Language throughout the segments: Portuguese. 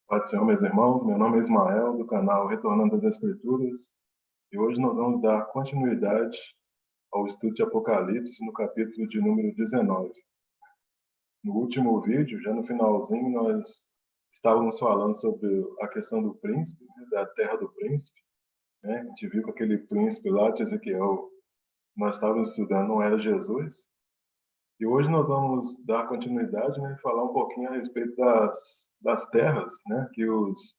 Pai do Senhor, meus irmãos, meu nome é Ismael, do canal Retornando às Escrituras, e hoje nós vamos dar continuidade ao estudo de Apocalipse no capítulo de número 19. No último vídeo, já no finalzinho, nós estávamos falando sobre a questão do príncipe, né, da terra do príncipe, né? A gente viu que aquele príncipe lá de Ezequiel, nós estávamos estudando, não era Jesus. E hoje nós vamos dar continuidade, né, e falar um pouquinho a respeito das terras, né, que os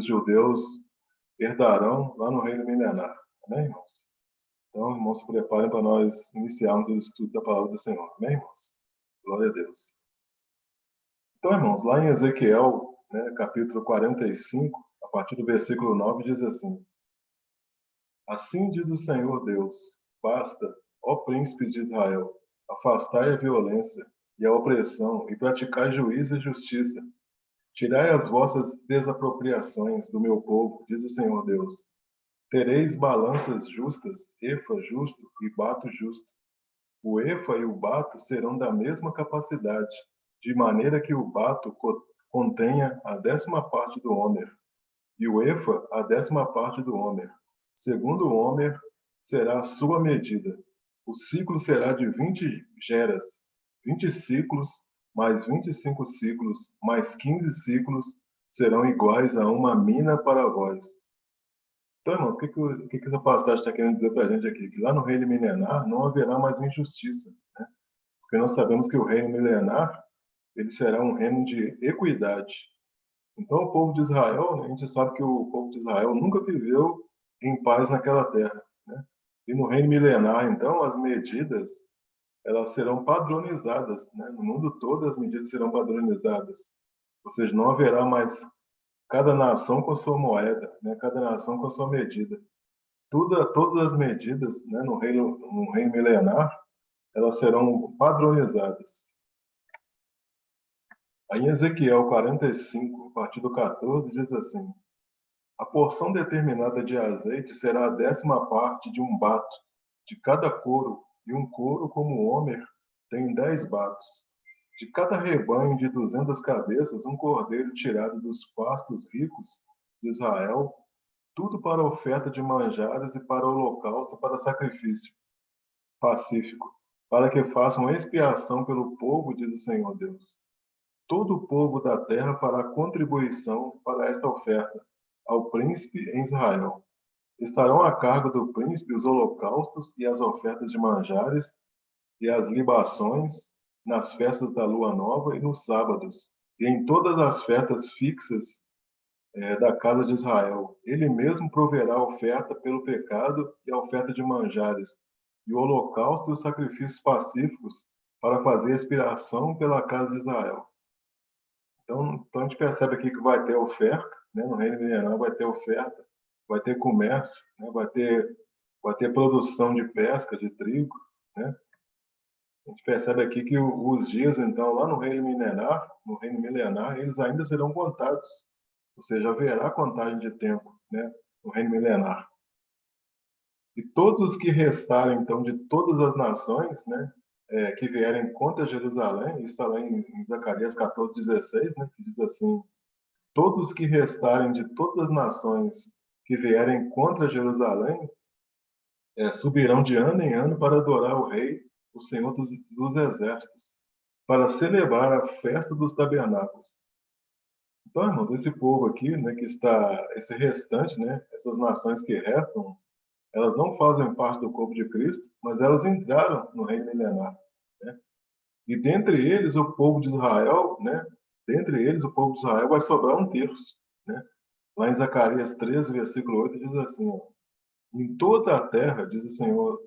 judeus herdarão lá no reino milenar. Amém, irmãos? Então, irmãos, se preparem para nós iniciarmos o estudo da palavra do Senhor. Amém, irmãos? Glória a Deus. Então, irmãos, lá em Ezequiel, né, capítulo 45, a partir do versículo 9, diz assim: Assim diz o Senhor Deus: Basta, ó príncipes de Israel, afastai a violência e a opressão e praticai juízo e justiça. Tirai as vossas desapropriações do meu povo, diz o Senhor Deus. Tereis balanças justas, efa justo e bato justo. O efa e o bato serão da mesma capacidade, de maneira que o bato contenha a 10ª parte do homer, e o efa a 10ª parte do homer. Segundo o homer será a sua medida. O ciclo será de 20 geras, 20 ciclos, mais 25 ciclos, mais 15 ciclos, serão iguais a uma mina para vós. Então, irmãos, o que essa passagem está querendo dizer para a gente aqui? Que lá no reino milenar não haverá mais injustiça, né? Porque nós sabemos que o reino milenar ele será um reino de equidade. Então, o povo de Israel, né, a gente sabe que o povo de Israel nunca viveu em paz naquela terra, né? E no reino milenar, então, as medidas elas serão padronizadas, né? No mundo todo, as medidas serão padronizadas. Ou seja, não haverá mais cada nação com a sua moeda, né? Cada nação com a sua medida. Todas as medidas, né, no reino milenar, elas serão padronizadas. Aí em Ezequiel 45, a partir do 14, diz assim: A porção determinada de azeite será a 10ª parte de um bato de cada couro, e um couro como o homer tem 10 batos. De cada rebanho de 200 cabeças, um cordeiro tirado dos pastos ricos de Israel, tudo para oferta de manjares e para holocausto, para sacrifício pacífico, para que façam expiação pelo povo, diz o Senhor Deus. Todo o povo da terra fará contribuição para esta oferta ao príncipe em Israel. Estarão a cargo do príncipe os holocaustos e as ofertas de manjares e as libações nas festas da lua nova e nos sábados, e em todas as festas fixas da casa de Israel. Ele mesmo proverá a oferta pelo pecado e a oferta de manjares, e o holocausto e os sacrifícios pacíficos para fazer expiação pela casa de Israel. Então a gente percebe aqui que vai ter oferta, né? No reino mineral vai ter oferta, vai ter comércio, né? Vai ter produção de pesca, de trigo, né? A gente percebe aqui que os dias, então, lá no reino milenar, eles ainda serão contados. Ou seja, haverá contagem de tempo, né, no reino milenar. E todos os que restarem, então, de todas as nações, né, que vierem contra Jerusalém, isso está lá em Zacarias 14:16, né, que diz assim: Todos que restarem de todas as nações que vierem contra Jerusalém, subirão de ano em ano para adorar o Rei, o Senhor dos Exércitos, para celebrar a festa dos tabernáculos. Então, irmãos, esse povo aqui, né, esse restante, né, essas nações que restam, elas não fazem parte do corpo de Cristo, mas elas entraram no reino milenar, né? E dentre eles, o povo de Israel, né, dentre eles, o povo de Israel vai sobrar um terço, né? Lá em Zacarias 13, versículo 8, diz assim: ó, Em toda a terra, diz o Senhor,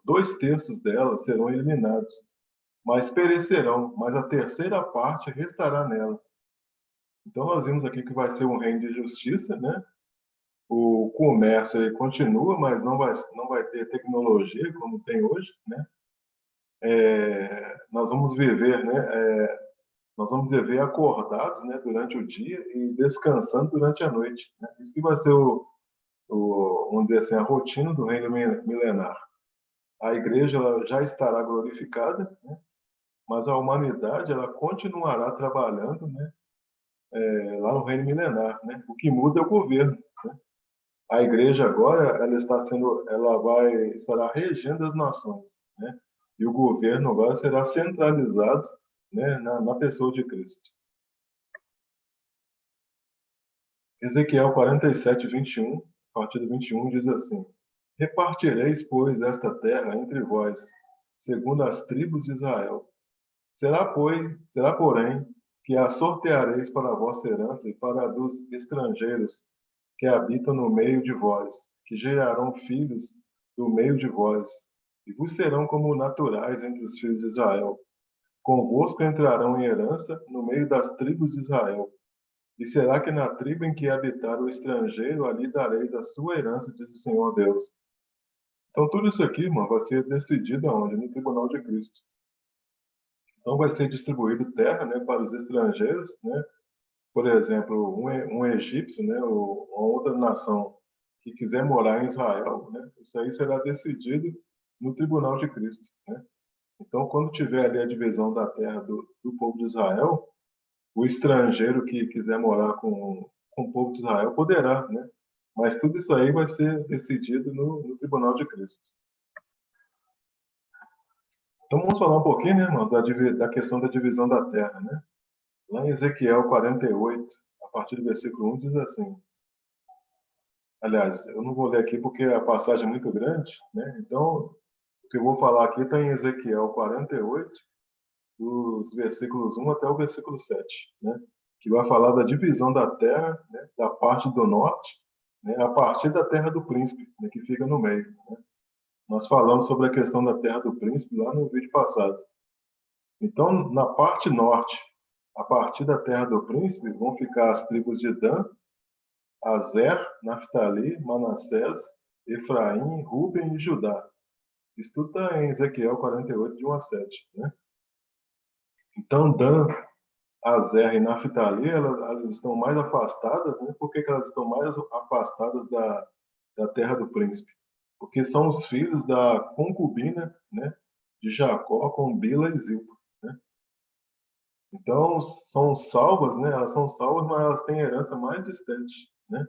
2/3 dela serão eliminados, mas perecerão, mas a terceira parte restará nela. Então nós vimos aqui que vai ser um reino de justiça, né? O comércio ele continua, mas não vai ter tecnologia como tem hoje, né? Nós vamos viver, né? Nós vamos viver acordados, né? Durante o dia e descansando durante a noite, né? Isso que vai ser vamos dizer assim, a rotina do reino milenar. A igreja ela já estará glorificada, né? Mas a humanidade ela continuará trabalhando, né? lá no reino milenar, né? O que muda é o governo. A igreja agora, ela estará regendo as nações, né? E o governo agora será centralizado, né, na pessoa de Cristo. Ezequiel 47, 21, a partir do 21, diz assim: Repartireis, pois, esta terra entre vós, segundo as tribos de Israel. Será, porém, que a sorteareis para a vossa herança e para a dos estrangeiros que habitam no meio de vós, que gerarão filhos do meio de vós, e vos serão como naturais entre os filhos de Israel. Convosco entrarão em herança no meio das tribos de Israel. E será que na tribo em que habitar o estrangeiro, ali dareis a sua herança, diz o Senhor Deus. Então, tudo isso aqui, irmão, vai ser decidido aonde? No tribunal de Cristo. Então, vai ser distribuído terra, né, para os estrangeiros, né? Por exemplo, um egípcio, né, ou uma outra nação que quiser morar em Israel, né? Isso aí será decidido no tribunal de Cristo, né? Então, quando tiver ali a divisão da terra do povo de Israel, o estrangeiro que quiser morar com o povo de Israel poderá, né? Mas tudo isso aí vai ser decidido no tribunal de Cristo. Então vamos falar um pouquinho, né, irmão, da questão da divisão da terra, né? Lá em Ezequiel 48, a partir do versículo 1, diz assim. Aliás, eu não vou ler aqui porque a passagem é muito grande, né? Então, o que eu vou falar aqui está em Ezequiel 48, dos versículos 1 até o versículo 7, né? Que vai falar da divisão da terra, né? Da parte do norte, né? A partir da terra do príncipe, né? Que fica no meio, né? Nós falamos sobre a questão da terra do príncipe lá no vídeo passado. Então, na parte norte, a partir da terra do príncipe, vão ficar as tribos de Dan, Azer, Naftali, Manassés, Efraim, Ruben e Judá. Isso tudo está em Ezequiel 48, de 1 a 7, né? Então, Dan, Azer e Naftali, elas estão mais afastadas, né? Por que elas estão mais afastadas da terra do príncipe? Porque são os filhos da concubina, né, de Jacó com Bila e Zilpa, né? Então, são salvas, né? Elas são salvas, mas elas têm herança mais distante, né?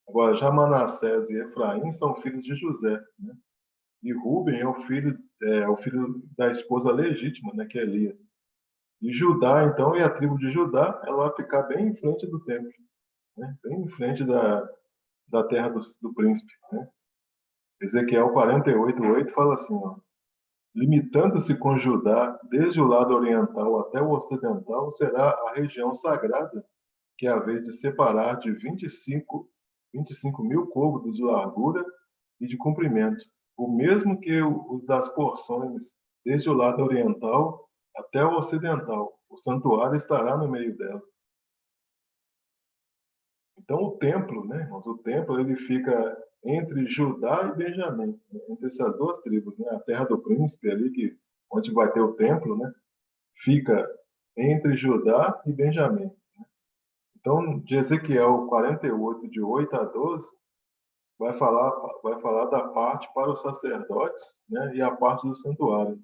Agora, já Manassés e Efraim são filhos de José, né? E Ruben é o filho da esposa legítima, né, que é Lia. E Judá, então, e a tribo de Judá, ela vai ficar bem em frente do templo, né? Bem em frente da terra do príncipe, né? Ezequiel 48:8 fala assim, ó, limitando-se com Judá, desde o lado oriental até o ocidental, será a região sagrada, que é a vez de separar de 25 mil côvados de largura e de comprimento, o mesmo que os das porções desde o lado oriental até o ocidental. O santuário estará no meio dela. Então o templo, né, irmãos, o templo ele fica entre Judá e Benjamim, né, entre essas duas tribos, né, a terra do príncipe ali onde vai ter o templo, né, fica entre Judá e Benjamim. Então, de Ezequiel 48, de 8 a 12, vai falar da parte para os sacerdotes, né, e a parte do santuário.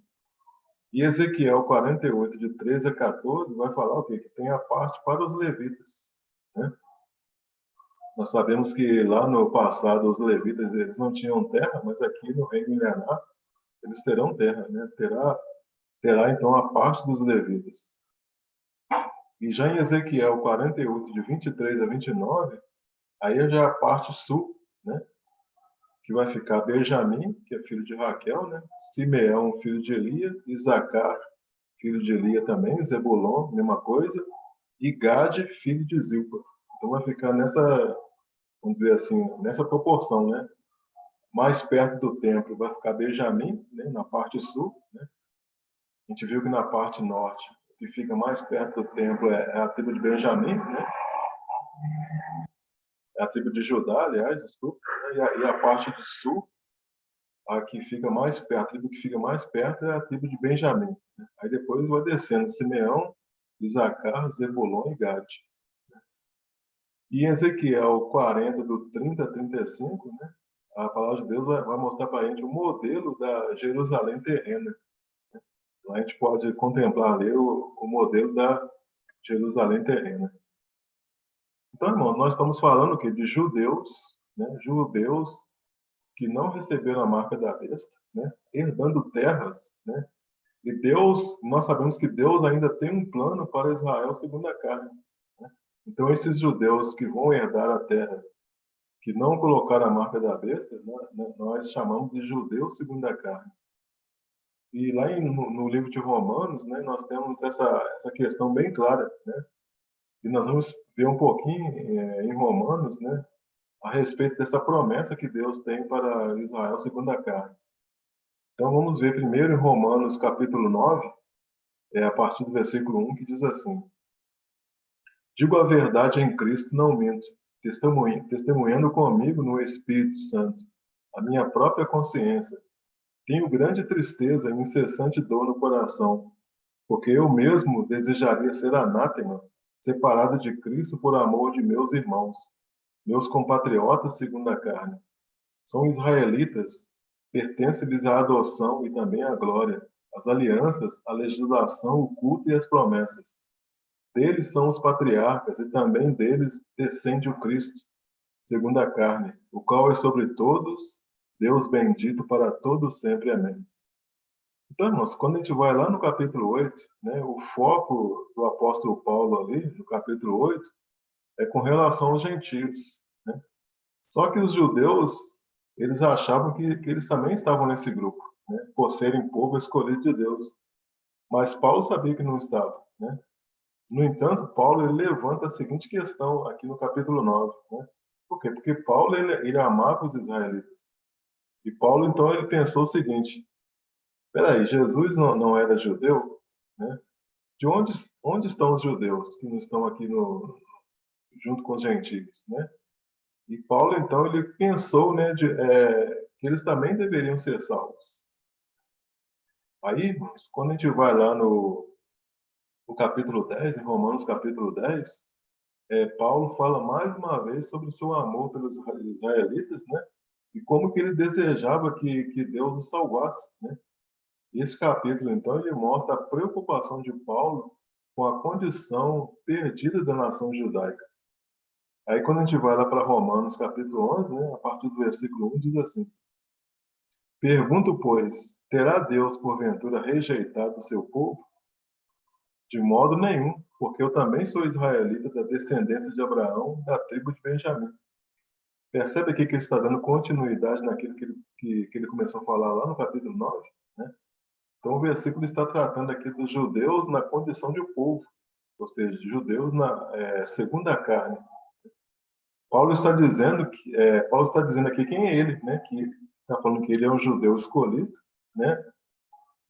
E Ezequiel 48, de 13 a 14, vai falar o quê? Que tem a parte para os levitas, né? Nós sabemos que lá no passado os levitas eles não tinham terra, mas aqui no reino milenar eles terão terra, né? Terá então a parte dos levitas. E já em Ezequiel 48, de 23 a 29, aí é já a parte sul, né? Que vai ficar Benjamim, que é filho de Raquel, né? Simeão, filho de Elia, Isacar, filho de Elia também, Zebulon, mesma coisa, e Gade, filho de Zilpa. Então vai ficar vamos dizer assim, nessa proporção, né? Mais perto do templo vai ficar Benjamim, né? Na parte sul, né? A gente viu que na parte norte, o que fica mais perto do templo é a tribo de Benjamim, né? É a tribo de Judá, aliás, desculpa, né? E a parte do sul, a que fica mais perto, a tribo que fica mais perto é a tribo de Benjamim, né? Aí depois vai descendo Simeão, Isacar, Zebulon e Gade. E em Ezequiel 40, do 30 a 35, né, a palavra de Deus vai mostrar para a gente o modelo da Jerusalém terrena. Então, a gente pode contemplar ali o modelo da Jerusalém terrena. Então, irmãos, nós estamos falando o quê? De judeus, né? Judeus que não receberam a marca da besta, né? Herdando terras, né? E Deus, nós sabemos que Deus ainda tem um plano para Israel segundo a carne, né? Então, esses judeus que vão herdar a terra, que não colocaram a marca da besta, nós chamamos de judeus segundo a carne. E lá no livro de Romanos, né, nós temos essa questão bem clara, né? E nós vamos ver um pouquinho em Romanos, né, a respeito dessa promessa que Deus tem para Israel segundo a carne. Então vamos ver primeiro em Romanos capítulo 9, a partir do versículo 1, que diz assim: Digo a verdade em Cristo, não minto, testemunhando comigo no Espírito Santo, a minha própria consciência. Tenho grande tristeza e incessante dor no coração, porque eu mesmo desejaria ser anátema, separado de Cristo por amor de meus irmãos, meus compatriotas segundo a carne. São israelitas, pertence-lhes a adoção e também a glória, as alianças, a legislação, o culto e as promessas. Deles são os patriarcas e também deles descende o Cristo, segundo a carne, o qual é sobre todos, Deus bendito para todos sempre. Amém. Então, irmãos, quando a gente vai lá no capítulo 8, né, o foco do apóstolo Paulo ali, no capítulo 8, é com relação aos gentios, né? Só que os judeus, eles achavam que eles também estavam nesse grupo, né, por serem povo escolhido de Deus. Mas Paulo sabia que não estava, né? No entanto, Paulo ele levanta a seguinte questão aqui no capítulo 9, né? Por quê? Porque Paulo ele amava os israelitas. E Paulo, então, ele pensou o seguinte: peraí, Jesus não era judeu, né? De onde estão os judeus que não estão aqui junto com os gentios, né? E Paulo, então, ele pensou, né, que eles também deveriam ser salvos. Aí, irmãos, quando a gente vai lá no capítulo 10, em Romanos capítulo 10, Paulo fala mais uma vez sobre o seu amor pelos israelitas, né? E como que ele desejava que Deus os salvasse, né? Esse capítulo, então, ele mostra a preocupação de Paulo com a condição perdida da nação judaica. Aí, quando a gente vai lá para Romanos, capítulo 11, né, a partir do versículo 1, diz assim: Pergunto, pois, terá Deus, porventura, rejeitado o seu povo? De modo nenhum, porque eu também sou israelita da descendência de Abraão, da tribo de Benjamim. Percebe aqui que ele está dando continuidade naquilo que ele começou a falar lá no capítulo 9, né? Então, o versículo está tratando aqui dos judeus na condição de povo, ou seja, judeus segundo a carne. Paulo está dizendo aqui quem é ele, né? Que está falando que ele é um judeu escolhido, né?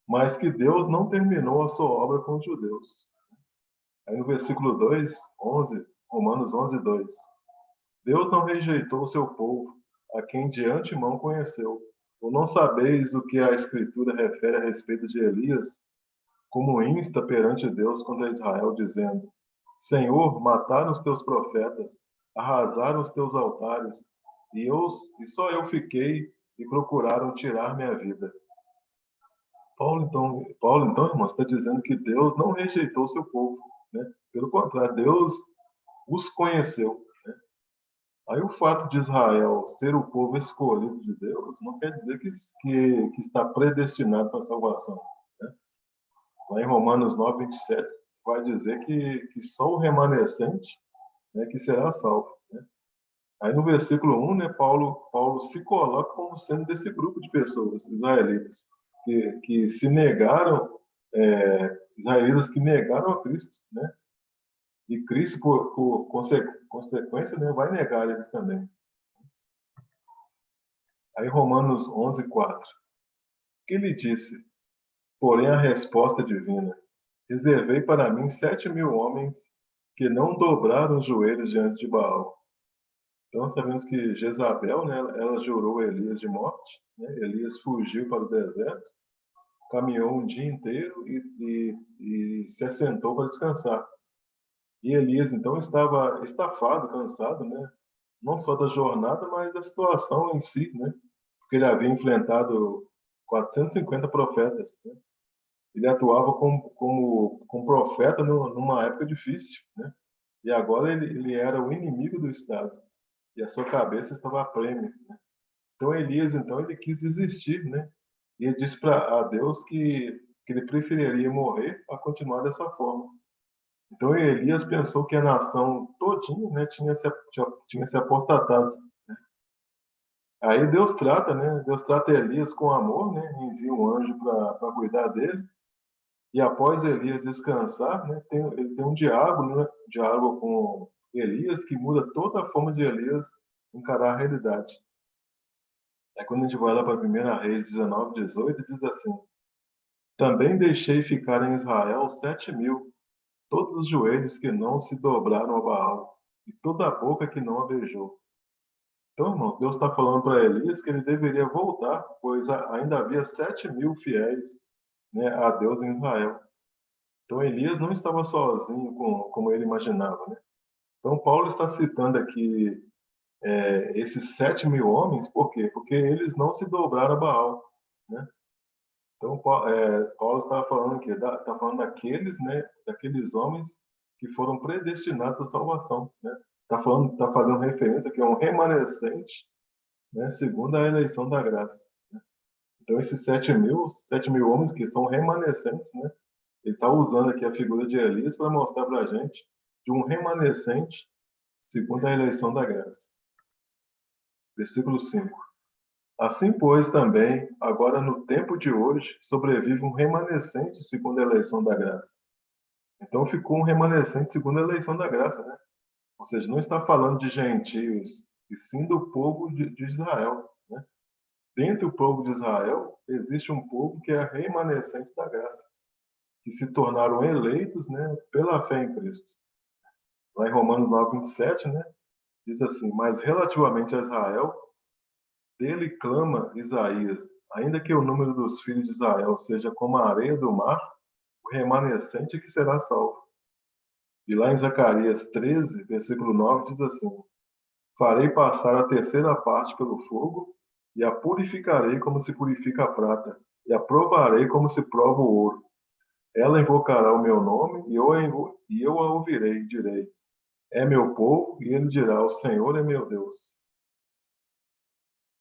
Mas que Deus não terminou a sua obra com os judeus. Aí no versículo 2, 11, Romanos 11, 2. Deus não rejeitou o seu povo, a quem de antemão conheceu. Ou não sabeis o que a Escritura refere a respeito de Elias, como insta perante Deus contra Israel, dizendo: Senhor, mataram os teus profetas, arrasaram os teus altares, e só eu fiquei, e procuraram tirar minha vida. Paulo, então, irmãos, está dizendo que Deus não rejeitou o seu povo, né? Pelo contrário, Deus os conheceu. Aí o fato de Israel ser o povo escolhido de Deus não quer dizer que está predestinado para a salvação, né? Lá em Romanos 9, 27, vai dizer que só o remanescente, né, que será salvo, né? Aí no versículo 1, né, Paulo se coloca como sendo desse grupo de pessoas, israelitas, que se negaram, israelitas que negaram a Cristo, né? E Cristo, por consequência, né, vai negar eles também. Aí Romanos 11, 4. Que lhe disse, porém, a resposta divina: Reservei para mim 7.000 homens que não dobraram os joelhos diante de Baal. Então, sabemos que Jezabel, né, ela jurou Elias de morte, né? Elias fugiu para o deserto, caminhou um dia inteiro e se assentou para descansar. E Elias, então, estava estafado, cansado, né? Não só da jornada, mas da situação em si, né? Porque ele havia enfrentado 450 profetas, né? Ele atuava como profeta numa época difícil, né? E agora ele era o inimigo do Estado. E a sua cabeça estava a prêmio. Então Elias, então, ele quis desistir, né? E ele disse para a Deus que ele preferiria morrer a continuar dessa forma. Então Elias pensou que a nação todinha, né, tinha se apostatado. Aí Deus trata, né? Deus trata Elias com amor, né? Envia um anjo para cuidar dele. E após Elias descansar, né, ele tem um diálogo, né, diálogo com Elias que muda toda a forma de Elias encarar a realidade. É quando a gente vai lá para 1 Reis 19:18, diz assim: Também deixei ficar em Israel 7.000, todos os joelhos que não se dobraram a Baal, e toda a boca que não a beijou. Então, irmãos, Deus está falando para Elias que ele deveria voltar, pois ainda havia 7.000 fiéis, né, a Deus em Israel. Então, Elias não estava sozinho como ele imaginava, né? Então, Paulo está citando aqui esses 7.000 homens, por quê? Porque eles não se dobraram a Baal, né? Então, Paulo estava falando aqui, está falando daqueles, né, daqueles homens que foram predestinados à salvação, né? Está falando, está fazendo referência que é um remanescente, né, segundo a eleição da graça. Então, esses 7.000 homens que são remanescentes, né? Ele está usando aqui a figura de Elias para mostrar para a gente de um remanescente segundo a eleição da graça. Versículo 5. Assim, pois, também, agora no tempo de hoje, sobrevive um remanescente segundo a eleição da graça. Então, ficou um remanescente segundo a eleição da graça, né? Ou seja, não está falando de gentios, e sim do povo de Israel, né? Dentro do povo de Israel, existe um povo que é remanescente da graça, que se tornaram eleitos, né, pela fé em Cristo. Lá em Romanos 9:27, né, diz assim: Mas relativamente a Israel, dele clama Isaías, ainda que o número dos filhos de Israel seja como a areia do mar, o remanescente que será salvo. E lá em Zacarias 13, versículo 9, diz assim: Farei passar a terceira parte pelo fogo, e a purificarei como se purifica a prata, e a provarei como se prova o ouro. Ela invocará o meu nome, e eu a ouvirei, e direi: É meu povo, e ele dirá: O Senhor é meu Deus.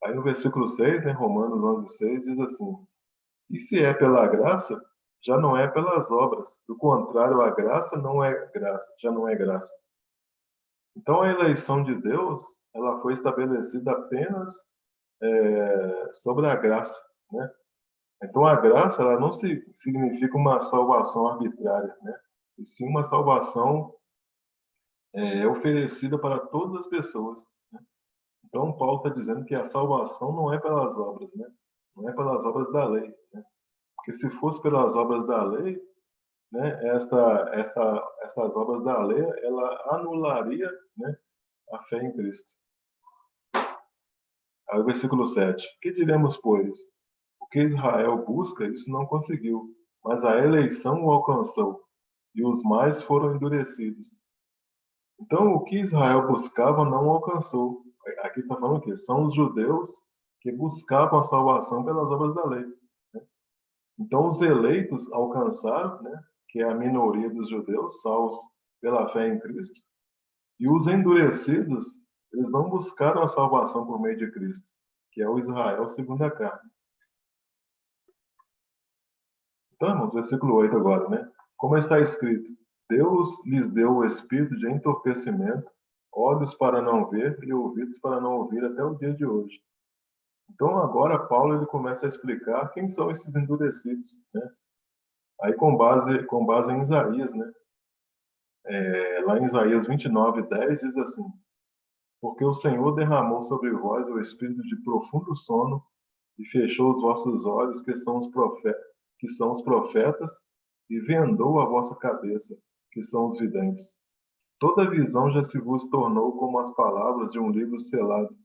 Aí no versículo 6, né, Romanos 11:6, diz assim: E se é pela graça, já não é pelas obras. Do contrário, a graça não é graça, já não é graça. Então a eleição de Deus, ela foi estabelecida apenas sobre a graça, né? Então a graça, ela não significa uma salvação arbitrária, né? E sim uma salvação oferecida para todas as pessoas. Então Paulo está dizendo que a salvação não é pelas obras, né? Não é pelas obras da lei, né? Porque se fosse pelas obras da lei, né, essas obras da lei, ela anularia, né, a fé em Cristo. Aí o versículo 7. Que diremos, pois? O que Israel busca, isso não conseguiu, mas a eleição o alcançou, e os mais foram endurecidos. Então, o que Israel buscava não alcançou. Aqui está falando o quê? São os judeus que buscavam a salvação pelas obras da lei. Então, os eleitos alcançaram, né, que é a minoria dos judeus, salvos pela fé em Cristo, e os endurecidos, eles não buscaram a salvação por meio de Cristo, que é o Israel segundo a carne. Então, irmãos, versículo 8 agora, né? Como está escrito: Deus lhes deu o espírito de entorpecimento, olhos para não ver e ouvidos para não ouvir até o dia de hoje. Então, agora Paulo ele começa a explicar quem são esses endurecidos, né? Aí com base em Isaías, né? Lá em Isaías 29:10 diz assim: Porque o Senhor derramou sobre vós o espírito de profundo sono e fechou os vossos olhos, que são os profetas, e vendou a vossa cabeça, que são os videntes. Toda visão já se vos tornou como as palavras de um livro selado,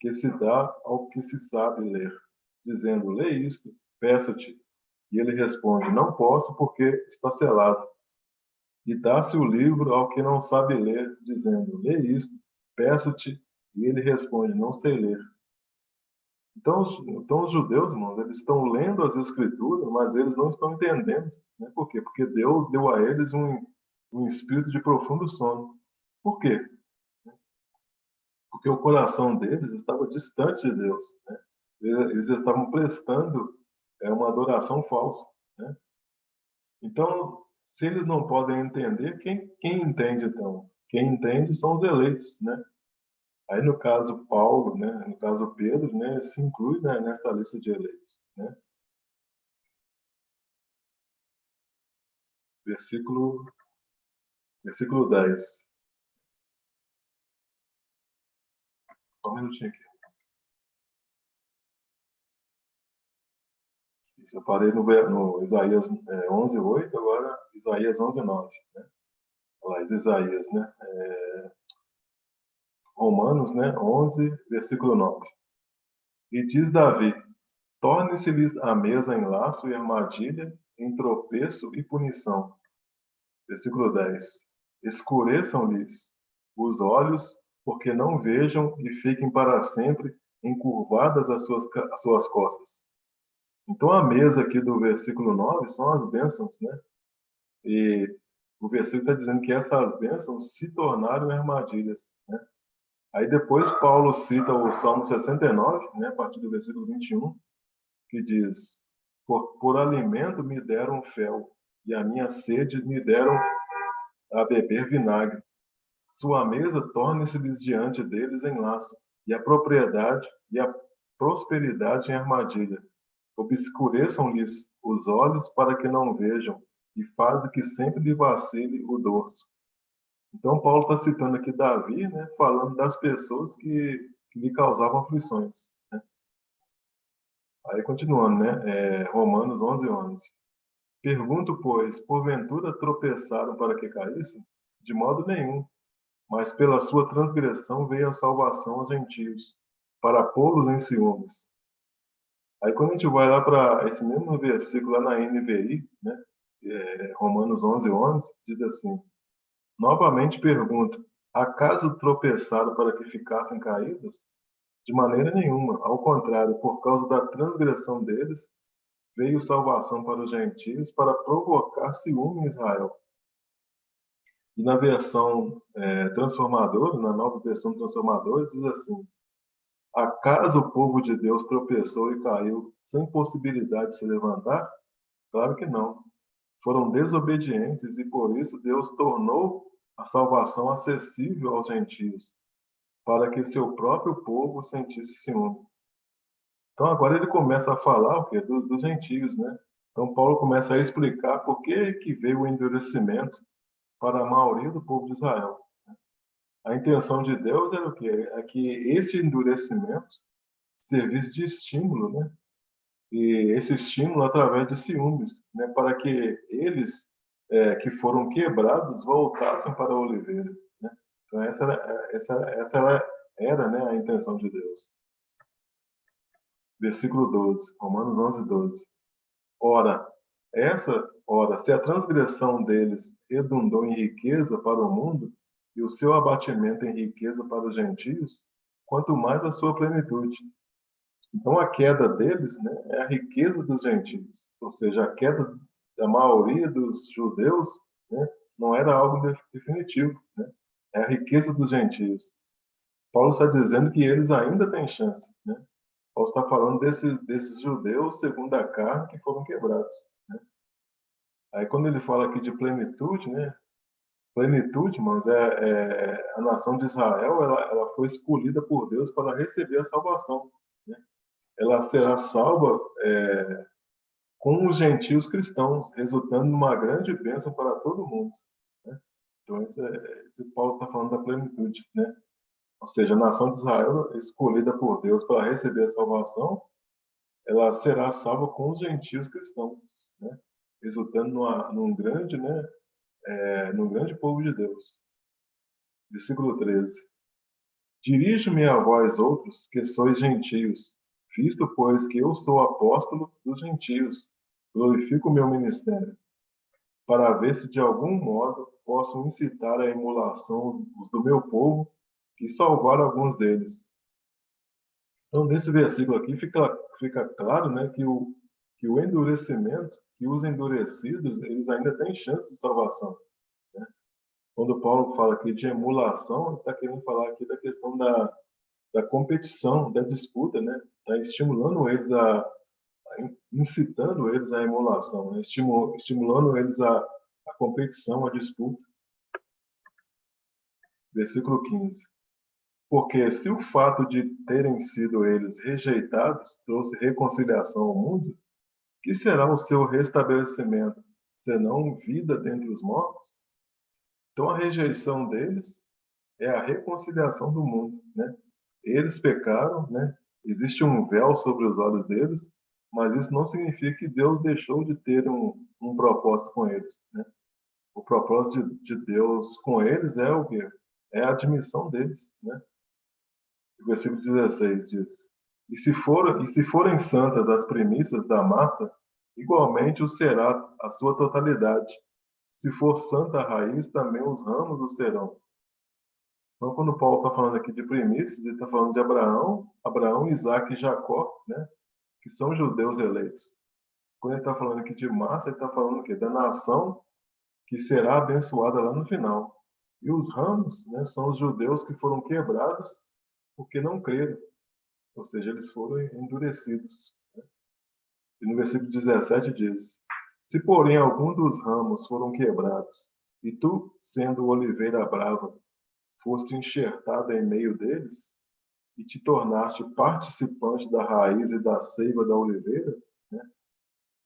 que se dá ao que se sabe ler, dizendo: Lê isto, peço-te. E ele responde: Não posso, porque está selado. E dá-se o livro ao que não sabe ler, dizendo: Lê isto, peço-te. E ele responde: Não sei ler. Então os judeus, irmãos, eles estão lendo as Escrituras, mas eles não estão entendendo. Né? Por quê? Porque Deus deu a eles um espírito de profundo sono. Por quê? Porque o coração deles estava distante de Deus, né? Eles estavam prestando uma adoração falsa, né? Então, se eles não podem entender, quem entende então? Quem entende são os eleitos, né? Aí no caso Paulo, né? No caso Pedro, né? Se inclui, né, nesta lista de eleitos, né? Versículo, versículo 10. Só um minutinho aqui. Isso, eu parei no Isaías 11:8, agora Isaías 11:9, né? Olha lá, Isaías, né? Romanos, né? 11, versículo 9. E diz Davi: torne-se-lhes a mesa em laço e armadilha, em tropeço e punição. Versículo 10. Escureçam-lhes os olhos, porque não vejam e fiquem para sempre encurvadas as suas costas. Então a mesa aqui do versículo 9 são as bênçãos, né? E o versículo está dizendo que essas bênçãos se tornaram armadilhas, né? Aí depois Paulo cita o Salmo 69, né, a partir do versículo 21, que diz: por alimento me deram fel, e a minha sede me deram a beber vinagre. Sua mesa torne-se-lhes diante deles em laço, e a propriedade e a prosperidade em armadilha. Obscureçam-lhes os olhos para que não vejam, e fazem que sempre lhe vacile o dorso. Então, Paulo está citando aqui Davi, né, falando das pessoas que lhe causavam aflições, né? Aí, continuando, né, Romanos 11:11. Pergunto, pois, porventura tropeçaram para que caíssem? De modo nenhum, mas pela sua transgressão veio a salvação aos gentios, para pô-los em ciúmes. Aí, quando a gente vai lá para esse mesmo versículo, lá na NVI, né, Romanos 11:11, diz assim: novamente pergunto: acaso tropeçaram para que ficassem caídos? De maneira nenhuma. Ao contrário, por causa da transgressão deles, veio salvação para os gentios, para provocar ciúme em Israel. E na versão transformadora, na nova versão transformadora, diz assim: acaso o povo de Deus tropeçou e caiu sem possibilidade de se levantar? Claro que não. Foram desobedientes e por isso Deus tornou a salvação acessível aos gentios, para que seu próprio povo sentisse ciúme. Então agora ele começa a falar o quê? Dos gentios, né? Então Paulo começa a explicar por que veio o endurecimento para a maioria do povo de Israel. A intenção de Deus era o quê? É que esse endurecimento servisse de estímulo, né? E esse estímulo através de ciúmes, né? Para que eles que foram quebrados voltassem para a oliveira, né? Então essa era, né, a intenção de Deus. Versículo 12, Romanos 11:12. Ora, se a transgressão deles redundou em riqueza para o mundo, e o seu abatimento em riqueza para os gentios, quanto mais a sua plenitude. Então, a queda deles, né, é a riqueza dos gentios. Ou seja, a queda da maioria dos judeus, né, não era algo definitivo, né? É a riqueza dos gentios. Paulo está dizendo que eles ainda têm chance, né? Paulo está falando desses judeus segundo a carne que foram quebrados, né? Aí quando ele fala aqui de plenitude, né? Plenitude, mas a nação de Israel, ela foi escolhida por Deus para receber a salvação, né? Ela será salva com os gentios cristãos, resultando numa grande bênção para todo mundo, né? Então esse Paulo está falando da plenitude, né? Ou seja, a nação de Israel, escolhida por Deus para receber a salvação, ela será salva com os gentios cristãos, né? Resultando num grande, né, num grande povo de Deus. Versículo 13. Dirijo-me a vós outros, que sois gentios, visto, pois, que eu sou apóstolo dos gentios, glorifico o meu ministério, para ver se de algum modo posso incitar a emulação os do meu povo e salvar alguns deles. Então, nesse versículo aqui fica claro, né, que o endurecimento, que os endurecidos, eles ainda têm chance de salvação, né? Quando Paulo fala aqui de emulação, ele está querendo falar aqui da questão da competição, da disputa, né? Está estimulando eles incitando eles à emulação, né? Estimulando eles à competição, à disputa. Versículo 15. Porque se o fato de terem sido eles rejeitados trouxe reconciliação ao mundo, que será o seu restabelecimento, senão vida dentre os mortos? Então a rejeição deles é a reconciliação do mundo, né? Eles pecaram, né? Existe um véu sobre os olhos deles, mas isso não significa que Deus deixou de ter um propósito com eles, né? O propósito de Deus com eles é o quê? É a admissão deles, né? O versículo 16 diz: e se forem santas as primícias da massa, igualmente o será a sua totalidade. Se for santa a raiz, também os ramos o serão. Então, quando Paulo está falando aqui de primícias, ele está falando de Abraão, Isaac e Jacó, né? Que são judeus eleitos. Quando ele está falando aqui de massa, ele está falando o quê? Da nação que será abençoada lá no final. E os ramos, né, são os judeus que foram quebrados porque não creram. Ou seja, eles foram endurecidos. E no versículo 17 diz: se porém algum dos ramos foram quebrados, e tu, sendo oliveira brava, foste enxertada em meio deles, e te tornaste participante da raiz e da seiva da oliveira, né?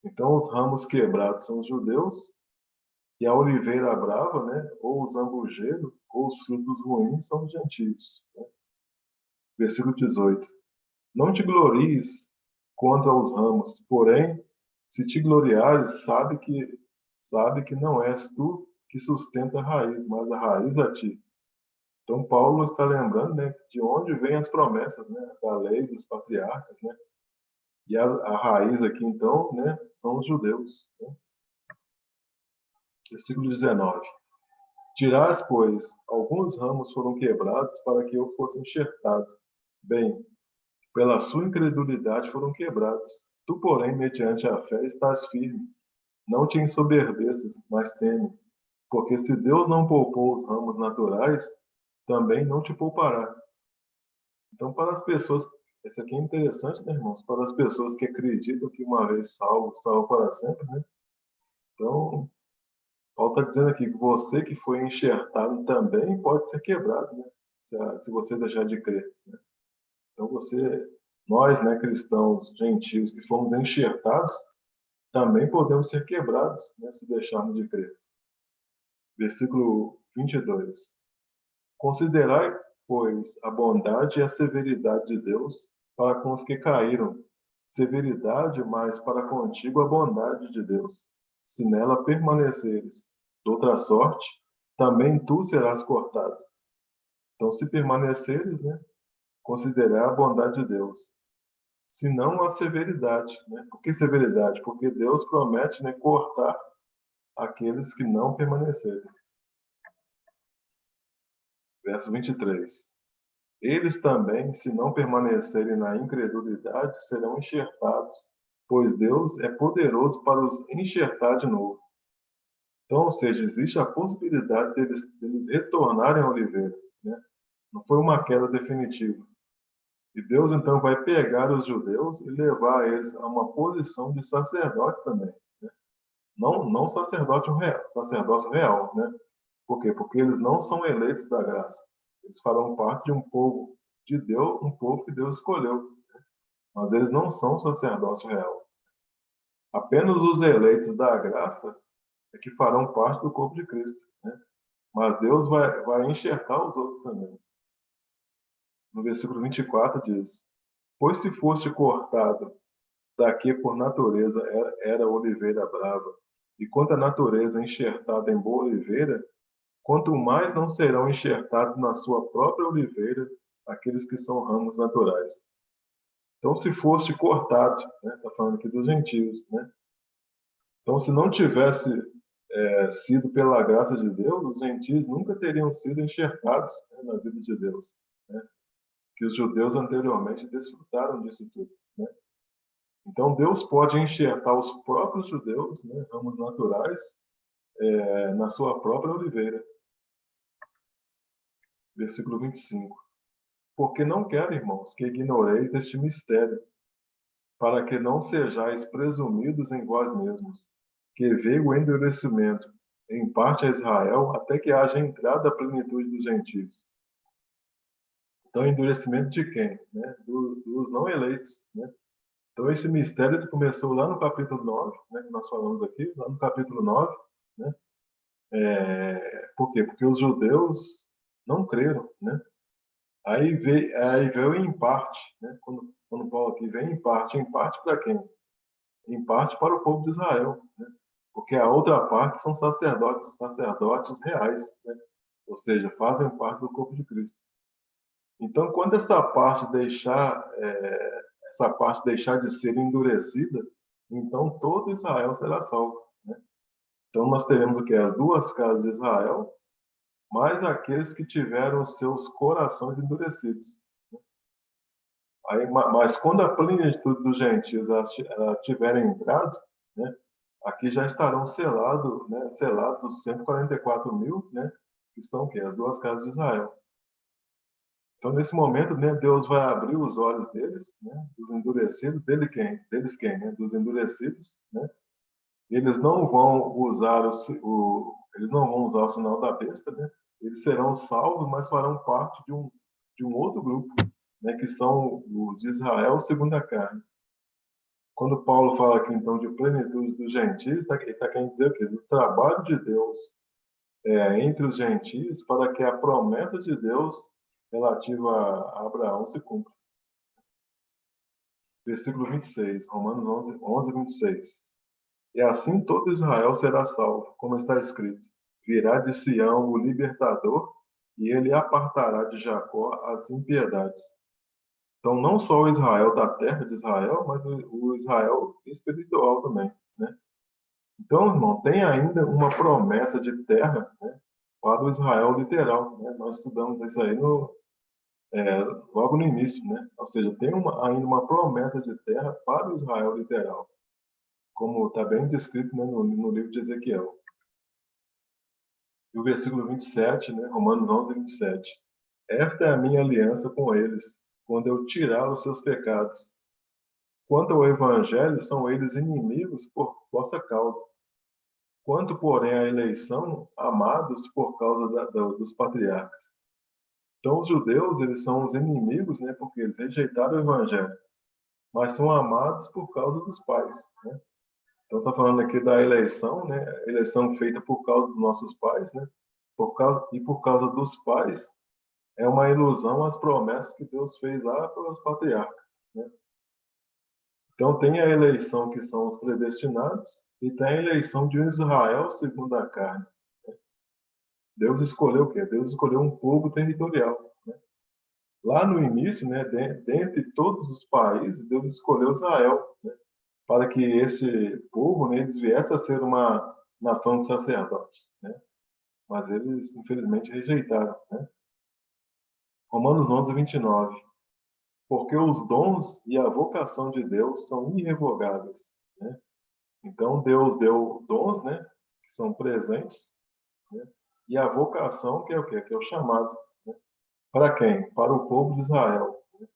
Então os ramos quebrados são os judeus, e a oliveira brava, né, ou o zambujeiro, ou os frutos ruins são os gentios, né? Versículo 18. Não te glories quanto aos ramos, porém, se te gloriares, sabe que não és tu que sustenta a raiz, mas a raiz a ti. Então Paulo está lembrando, né, de onde vêm as promessas, né, da lei dos patriarcas, né? E a raiz aqui então, né, são os judeus, né? Versículo 19. Dirás, pois, alguns ramos foram quebrados para que eu fosse enxertado. Bem, pela sua incredulidade foram quebrados. Tu, porém, mediante a fé, estás firme. Não te ensoberbeças, mas teme. Porque se Deus não poupou os ramos naturais, também não te poupará. Então, para as pessoas, isso aqui é interessante, né, irmãos? Para as pessoas que acreditam que uma vez salvo, salvo para sempre, né? Então, Paulo está dizendo aqui que você que foi enxertado também pode ser quebrado, né? Se você deixar de crer, né? Então, nós, né, cristãos, gentios, que fomos enxertados, também podemos ser quebrados, né, se deixarmos de crer. Versículo 22. Considerai, pois, a bondade e a severidade de Deus para com os que caíram. Severidade, mas para contigo a bondade de Deus. Se nela permaneceres, de outra sorte, também tu serás cortado. Então, se permaneceres, né, considerai a bondade de Deus. Se não a severidade, né? Por que severidade? Porque Deus promete, né, cortar aqueles que não permanecerem. Verso 23. Eles também, se não permanecerem na incredulidade, serão enxertados, pois Deus é poderoso para os enxertar de novo. Então, ou seja, existe a possibilidade deles retornarem à oliveira, né? Não foi uma queda definitiva. E Deus, então, vai pegar os judeus e levar eles a uma posição de sacerdote também, né? Não sacerdócio real, né? Por quê? Porque eles não são eleitos da graça. Eles farão parte de um povo de Deus, um povo que Deus escolheu. Mas eles não são sacerdócio real. Apenas os eleitos da graça é que farão parte do corpo de Cristo, né? Mas Deus vai enxertar os outros também. No versículo 24 diz: pois se fosse cortado daqui por natureza era oliveira brava, e quanto à natureza enxertada em boa oliveira, quanto mais não serão enxertados na sua própria oliveira aqueles que são ramos naturais. Então, se fosse cortado, né, está falando aqui dos gentios, né? Então, se não tivesse sido pela graça de Deus, os gentios nunca teriam sido enxertados, né, na vida de Deus, né? Que os judeus anteriormente desfrutaram disso tudo, né? Então, Deus pode enxertar os próprios judeus, né, ramos naturais, na sua própria oliveira. Versículo 25. Porque não quero, irmãos, que ignoreis este mistério, para que não sejais presumidos em vós mesmos, que veio o endurecimento, em parte a Israel, até que haja entrada a plenitude dos gentios. Então, endurecimento de quem? Né? Dos não eleitos. Né? Então, esse mistério ele começou lá no capítulo 9, né, que nós falamos aqui, lá no capítulo 9. Né? Por quê? Porque os judeus não creram. Né? Aí veio em parte. Né? Quando Paulo aqui vem em parte para quem? Em parte para o povo de Israel. Né? Porque a outra parte são sacerdotes reais. Né? Ou seja, fazem parte do corpo de Cristo. Então, quando essa parte deixar de ser endurecida, então todo Israel será salvo. Né? Então, nós teremos o que? As duas casas de Israel, mais aqueles que tiveram seus corações endurecidos. Aí, mas quando a plenitude dos gentios tiverem entrado, né, aqui já estarão selados os 144 mil, né, que são o quê? As duas casas de Israel. Então, nesse momento, né, Deus vai abrir os olhos deles, né, dos endurecidos, deles quem, né, dos endurecidos, né? Eles não vão usar eles não vão usar o sinal da besta, né? Eles serão salvos, mas farão parte de um outro grupo, né, que são os de Israel segundo a carne. Quando Paulo fala aqui então de plenitude dos gentios, ele está querendo dizer o quê? Do trabalho de Deus entre os gentios para que a promessa de Deus relativa a Abraão se cumpra. Versículo 26, Romanos 11, 26. E assim todo Israel será salvo, como está escrito: virá de Sião o libertador, e ele apartará de Jacó as impiedades. Então, não só o Israel da terra de Israel, mas o Israel espiritual também. Né? Então, irmão, tem ainda uma promessa de terra, né, para o Israel literal. Né? Nós estudamos isso aí logo no início. Né? Ou seja, tem ainda uma promessa de terra para o Israel literal, como está bem descrito, né, no livro de Ezequiel. E o versículo 27, né, Romanos 11, 27. Esta é a minha aliança com eles, quando eu tirar os seus pecados. Quanto ao evangelho, são eles inimigos por vossa causa. Quanto, porém, à eleição, amados por causa dos patriarcas. Então, os judeus, eles são os inimigos, né, porque eles rejeitaram o evangelho, mas são amados por causa dos pais. Né? Então, está falando aqui da eleição, né, eleição feita por causa dos nossos pais, né, por causa dos pais, é uma ilusão às promessas que Deus fez lá para os patriarcas. Né? Então, tem a eleição que são os predestinados e tem a eleição de um Israel segundo a carne. Deus escolheu o quê? Deus escolheu um povo territorial. Né? Lá no início, né, dentre todos os países, Deus escolheu Israel, né, para que esse povo, né, eles viessem a ser uma nação de sacerdotes. Né? Mas eles, infelizmente, rejeitaram. Né? Romanos 11, 29. Porque os dons e a vocação de Deus são irrevogáveis. Né? Então, Deus deu dons, né, que são presentes, né, e a vocação, que é o quê? Que é o chamado. Né? Para quem? Para o povo de Israel. Né?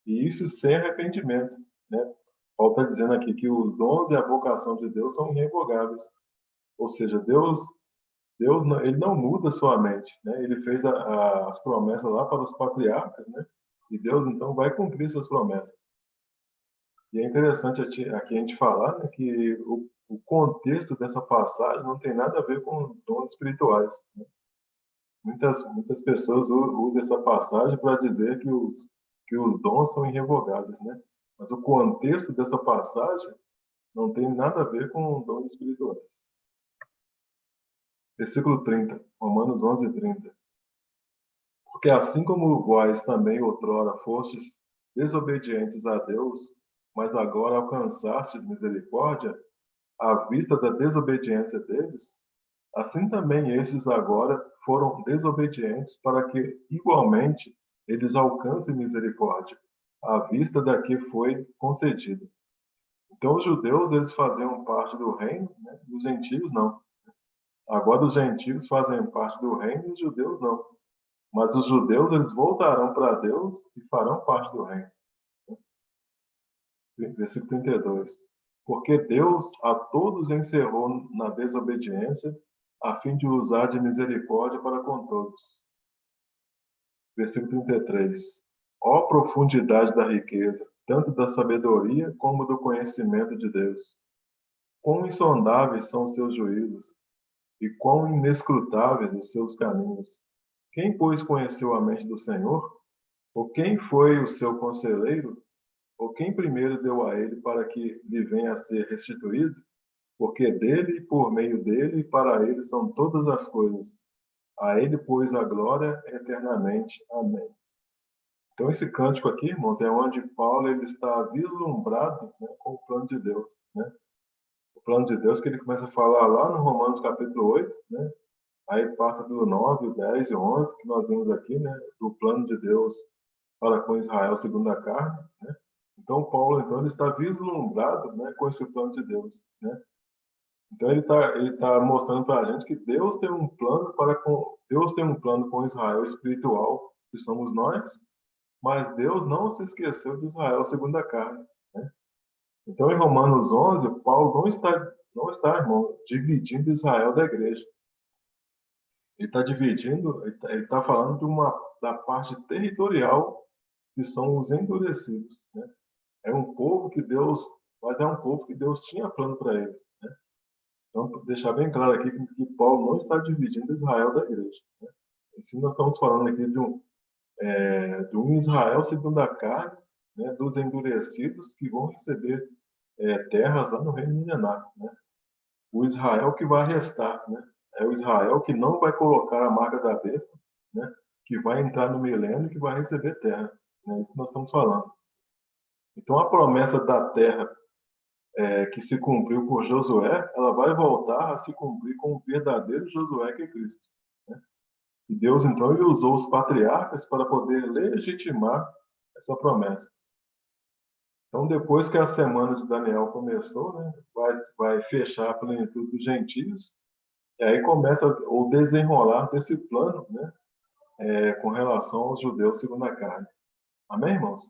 E isso sem arrependimento. Né? Paulo está dizendo aqui que os dons e a vocação de Deus são irrevogáveis. Ou seja, Deus ele não muda sua mente. Né? Ele fez as promessas lá para os patriarcas, né? E Deus, então, vai cumprir suas promessas. E é interessante aqui a gente falar, né, que o contexto dessa passagem não tem nada a ver com dons espirituais. Né? Muitas pessoas usam essa passagem para dizer que os dons são irrevogáveis. Né? Mas o contexto dessa passagem não tem nada a ver com dons espirituais. Versículo 30, Romanos 11, 30. Porque assim como vós também outrora fostes desobedientes a Deus, mas agora alcançastes misericórdia, à vista da desobediência deles, assim também estes agora foram desobedientes para que, igualmente, eles alcancem misericórdia, à vista da que foi concedida. Então, os judeus, eles faziam parte do reino, né? E os gentios não. Agora, os gentios fazem parte do reino e os judeus não. Mas os judeus, eles voltarão para Deus e farão parte do reino. Versículo 32. Porque Deus a todos encerrou na desobediência, a fim de usar de misericórdia para com todos. Versículo 33. Ó profundidade da riqueza, tanto da sabedoria como do conhecimento de Deus. Quão insondáveis são os seus juízos, e quão inescrutáveis os seus caminhos. Quem, pois, conheceu a mente do Senhor? Ou quem foi o seu conselheiro? Ou quem primeiro deu a ele para que lhe venha a ser restituído? Porque dele, por meio dele e para ele são todas as coisas. A ele, pois, a glória eternamente. Amém. Então, esse cântico aqui, irmãos, é onde Paulo ele está vislumbrado, né, com o plano de Deus. Né? O plano de Deus que ele começa a falar lá no Romanos capítulo 8, né? Aí passa pelo 9, o 10 e o 11, que nós vimos aqui, né? Do plano de Deus para com Israel segundo a carne. Né? Então, Paulo, então, ele está vislumbrado, né, com esse plano de Deus. Né? Então, ele tá mostrando para a gente que Deus tem um plano Deus tem um plano com Israel espiritual, que somos nós, mas Deus não se esqueceu de Israel segundo a carne. Né? Então, em Romanos 11, Paulo não está, irmão, dividindo Israel da igreja. Ele está dividindo, ele tá falando da parte territorial, que são os endurecidos. Né? É um povo que Deus, mas é um povo que Deus tinha plano para eles. Né? Então, deixar bem claro aqui que Paulo não está dividindo Israel da igreja. Né? E se nós estamos falando aqui de um Israel segundo a carne, né, dos endurecidos que vão receber terras lá no reino milenar. Né? O Israel que vai restar, né? É o Israel que não vai colocar a marca da besta, né? Que vai entrar no milênio e que vai receber terra. É isso que nós estamos falando. Então, a promessa da terra que se cumpriu por Josué, ela vai voltar a se cumprir com o verdadeiro Josué, que é Cristo. Né? E Deus, então, ele usou os patriarcas para poder legitimar essa promessa. Então, depois que a semana de Daniel começou, né, vai fechar a plenitude dos gentios, e aí começa o desenrolar desse plano, né, com relação aos judeus segundo a carne. Amém, irmãos?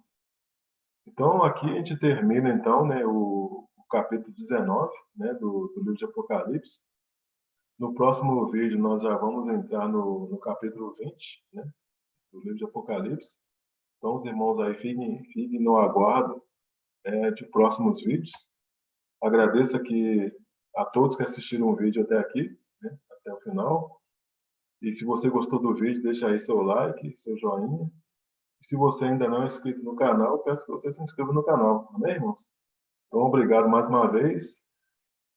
Então, aqui a gente termina, então, né, o capítulo 19, né, do livro de Apocalipse. No próximo vídeo, nós já vamos entrar no capítulo 20, né, do livro de Apocalipse. Então, os irmãos aí fiquem no aguardo de próximos vídeos. Agradeço aqui a todos que assistiram o vídeo até aqui, né, até o final. E se você gostou do vídeo, deixa aí seu like, seu joinha. E se você ainda não é inscrito no canal, peço que você se inscreva no canal. Amém, irmãos? Então, obrigado mais uma vez.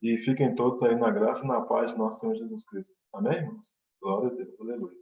E fiquem todos aí na graça e na paz de nosso Senhor Jesus Cristo. Amém, irmãos? Glória a Deus. Aleluia.